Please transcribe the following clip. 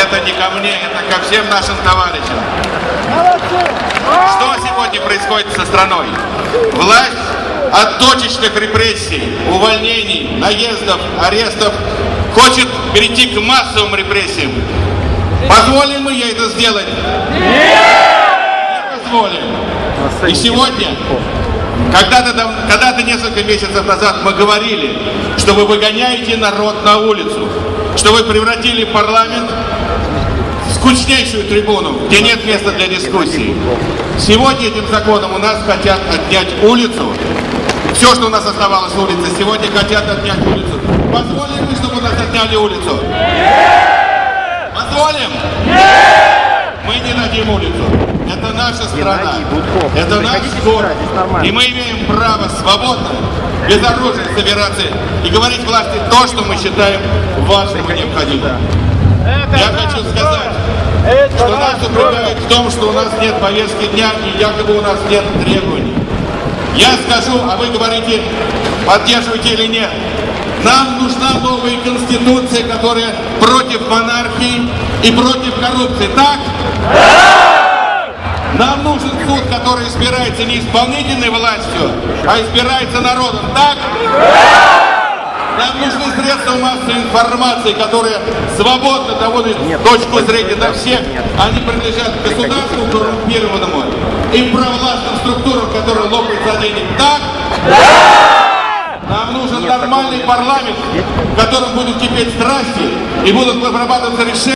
Это не ко мне, это ко всем нашим товарищам. Что сегодня происходит со страной? Власть от точечных репрессий, увольнений, наездов, арестов хочет перейти к массовым репрессиям. Позволим мы ей это сделать? Нет! Не позволим. И сегодня, когда-то несколько месяцев назад мы говорили, что вы выгоняете народ на улицу, что вы превратили парламент в скучнейшую трибуну, где нет места для дискуссий. Сегодня этим законом у нас хотят отнять улицу. Все, что у нас оставалось с улицы, сегодня хотят отнять улицу. Позволим мы, чтобы у нас отняли улицу? Нет! Позволим? Нет! Мы не дадим улицу. Это наша страна. Это наш город. И мы имеем право свободно, без оружия собираться и говорить власти то, что мы считаем важным и необходимым. Я хочу сказать, что нас упрекают в том, что у нас нет повестки дня и якобы у нас нет требований. Я скажу, а вы говорите, поддерживаете или нет. Нам нужна новая конституция, которая против монархии и против коррупции. Так? Да! Нам нужен суд, который избирается не исполнительной властью, а избирается народом. Так? Да! Нам нужны средства массовой информации, которые свободно доводят точку зрения до всех. Они принадлежат государству коррумпированному и провластным структурам, которые лопают за денег. Так? Да! Нам нужен нормальный парламент, в котором будут кипеть страсти и будут вырабатываться решения.